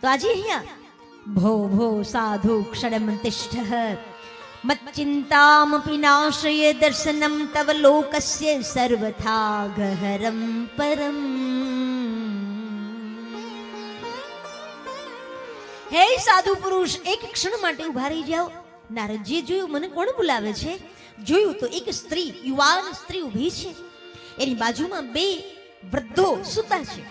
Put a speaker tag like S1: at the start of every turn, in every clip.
S1: તો આજે અહીંયા ભો ભો સાધુ ક્ષણમ તિષ્ઠ મચ્ચિંતામપી નાશય દર્શનમ તવ લોકસ્ય સર્વથા ગહરમ પરમ. હે સાધુ પુરુષ, એક ક્ષણ માટે ઉભા રહી જાઓ. નારદજીએ જોયું, મને કોણ બોલાવે છે? જોયું તો એક સ્ત્રી, યુવાન સ્ત્રી ઊભી છે. એની બાજુમાં બે વૃદ્ધો સૂતા છે.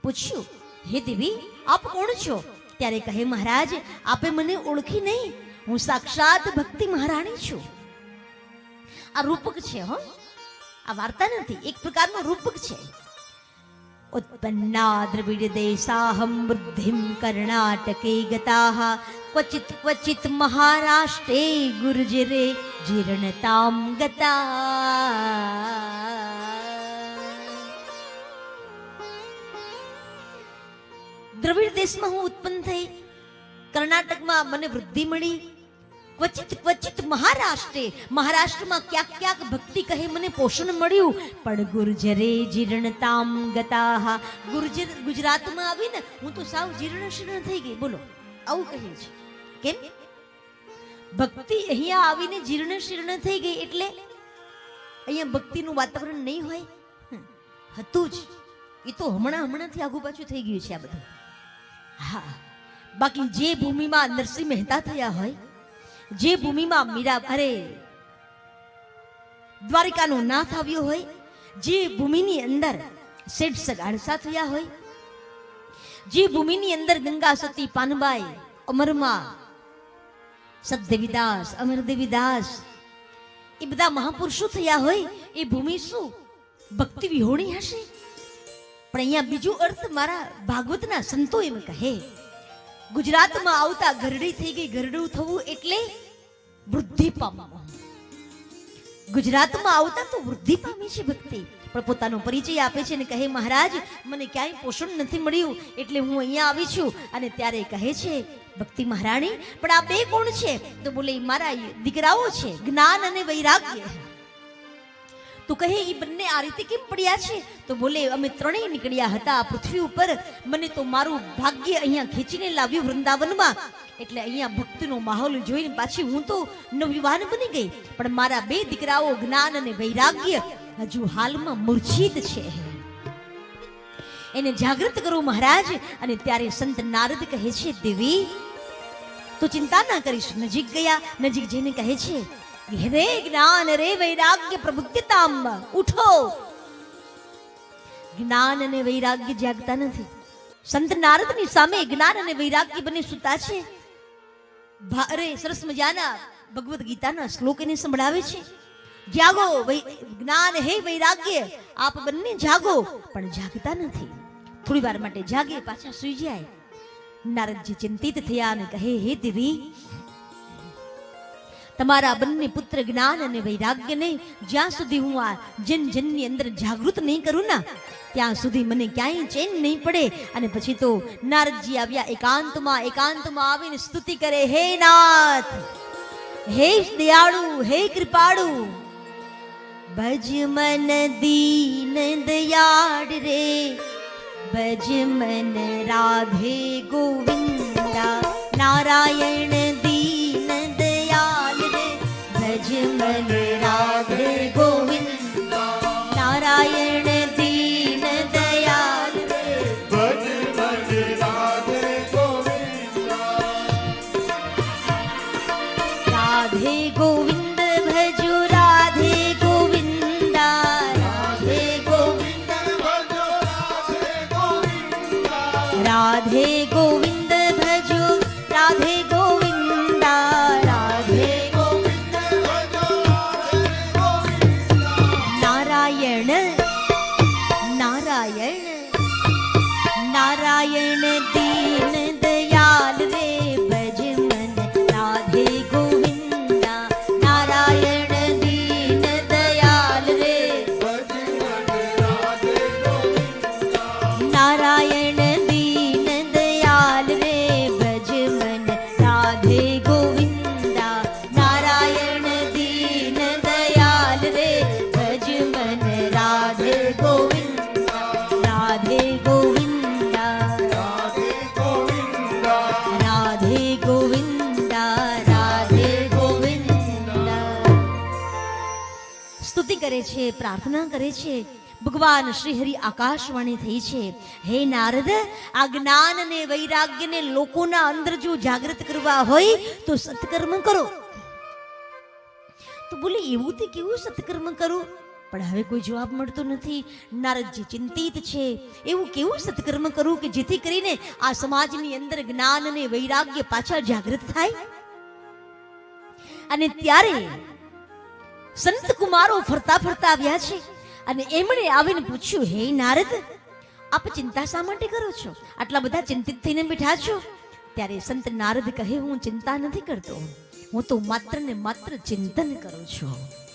S1: પૂછ્યું, હે દેવી, આપ કોણ છો? ત્યારે કહે, મહારાજ, આપે મને ઓળખી નહીં, હું સાક્ષાત ભક્તિ મહારાણી છું. આ રૂપક છે, હો, આ વાર્તા નથી, એક પ્રકારનો રૂપક છે. ઉત્પન્ના દ્રવિડ દેશાહમ વૃદ્ધિમ કર્ણાટકે ગતાઃ ક્વચિત ક્વચિત મહારાષ્ટ્રે ગુર્જરે જીર્ણતામ ગતા. દ્રવિડ દેશમાં હું ઉત્પન્ન થઈ, કર્ણાટકમાં મને વૃદ્ધિ મળી, ક્વચિત ક્વચિત મહારાષ્ટ્રમાં ક્યાંક ક્યાંક ભક્તિ કહે મને પોષણ મળ્યું, પણ ગુર્જરે જીર્ણતામ ગતાઃ, ગુજરાતમાં આવીને હું તો સાવ જીર્ણ શીર્ણ થઈ ગઈ. બોલો, આવું કહે છે. કેમ? ભક્તિ અહીંયા આવીને જીર્ણ શીર્ણ થઈ ગઈ એટલે અહીંયા ભક્તિનું વાતાવરણ નહીં હોય? હતું જ, એ તો હમણાંથી આગુ પાછું થઈ ગયું છે આ બધું. હા, બાકી જે ભૂમિમાં નરસિંહ મહેતા થયા હોય, જે ભૂમિમાં દ્વારિકાનો નાથ આવ્યો હોય, જે ભૂમિની અંદર શેઠ સગાડસા થયા હોય, જે ભૂમિની અંદર ગંગા સતી પાનબાઈ, અમરમાં સતદેવીદાસ, અમરદેવીદાસ, એ બધા મહાપુરુષો થયા હોય, એ ભૂમિ શું ભક્તિ વિહોણી હશે? પણ અહીંયા બીજું અર્થ મારા ભાગવતના સંતો એમ કહે, ગુજરાતમાં આવતા ગરડી થઈ ગઈ. ગરડું થવું એટલે વૃદ્ધિ પામવું. ગુજરાતમાં આવતા તો વૃદ્ધિ પામી છે ભક્તિ. પણ પોતાનો પરિચય આપે છે અને કહે, મહારાજ, મને ક્યાંય પોષણ નથી મળ્યું એટલે હું અહીંયા આવી છું. અને ત્યારે કહે છે ભક્તિ મહારાણી, પણ આ બે કોણ છે? તો બોલે, મારા દીકરાઓ છે, જ્ઞાન અને વૈરાગ્ય. તો કહે, એ બંને આ રીતે કેમ પડ્યા છે? તો બોલે, અમે ત્રણેય નીકળ્યા હતા આ પૃથ્વી ઉપર, મને તો મારું ભાગ્ય અહીંયા ખેંચીને લાવ્યું વૃંદાવનમાં, એટલે અહીંયા ભક્તિનો માહોલ જોઈને પાછી હું તો નવયુવાન બની ગઈ. પણ મારા બે દીકરાઓ જ્ઞાન અને વૈરાગ્ય હજુ હાલમાં મૂર્છિત છે, એને જાગૃત કરો મહારાજ. અને ત્યારે સંત નારદ કહે છે, દેવી તું ચિંતા ના કરીશ. નજીક ગયા, નજીક જઈને કહે છે, રે જ્ઞાન રે વૈરાગ્ય પ્રબુદ્ધતામ, ઉઠો. જ્ઞાન અને વૈરાગ્ય જાગતા નથી. સંત નારદની સામે જ્ઞાન અને વૈરાગ્ય બંને સૂતા છે. અરે સરસ મજાના ભગવદ ગીતાના શ્લોક એને સંભળાવે છે, જાગો જ્ઞાન હે વૈરાગ્ય, આપ બંને જાગો. પણ જાગતા નથી. થોડી વાર માટે જાગે, પાછા સુઈ જાય. નારદજી ચિંતિત થયા અને કહે, હે દેવી, તમારા બંને પુત્ર જ્ઞાન અને વૈરાગ્યને જ્યાં સુધી હું આ જનની અંદર જાગૃત નહીં કરું ના, ત્યાં સુધી મને ક્યાંય ચેન નહીં પડે. અને પછી તો નારદજી આવ્યા એકાંતમાં આવીને સ્તુતિ કરે, હે નાથ, હે દયાળુ, હે કૃપાળુ, ભજ મન દીન દયાળ રે, ભજ મન રાધે ગોવિંદા, નારાયણ દીન દયાલ રે, ભજ મન રાધે ગોવિંદા, નારાયણ દીન દયાલ રે,
S2: ભજ મન રાધે ગોવિંદા.
S1: રાધે ગોવિંદ ભજો, રાધે ગોવિંદા, રાધે ગોવિંદ
S2: ભજો રાધે ગોવિંદા.
S1: રાધે ગોવિંદ ભજો, રાધે ગોવિંદા, રાધે
S2: ગોવિંદ ભજો રાધે ગોવિંદા.
S1: નારાયણ નારાયણ નારાયણ દીન દયાલ રે, ભજ મન રાધે ગોવિંદા, નારાયણ દીન દયાલ રે,
S2: ભજ મન રાધે ગોવિંદા.
S1: નારાયણ દીન દયાલ કરે છે, પ્રાર્થના કરે છે. ભગવાન શ્રી હરિ આકાશવાણી થઈ છે, હે નારદ, આ જ્ઞાન અને વૈરાગ્યને લોકોના અંદર જો જાગૃત કરવા હોય તો સત્કર્મ કરો. તો બોલે એવું તે કેવું સત્કર્મ કરું? પણ હવે કોઈ જવાબ મળતો નથી. નારદજી ચિંતિત છે, એવું કેવું સત્કર્મ કરું કે જેથી કરીને આ સમાજની અંદર જ્ઞાન અને વૈરાગ્ય પાછા જાગૃત થાય. અને ત્યારે સંત કુમારો ફરતા ફરતા આવ્યા છે અને એમણે આવીને પૂછ્યું, હે નારદ, આપ ચિંતા શા માટે કરો છો? આટલા બધા ચિંતિત થઈને બેઠા છો? ત્યારે સંત નારદ કહે, હું ચિંતા નથી કરતો, હું તો માત્ર ને માત્ર ચિંતન કરું છું.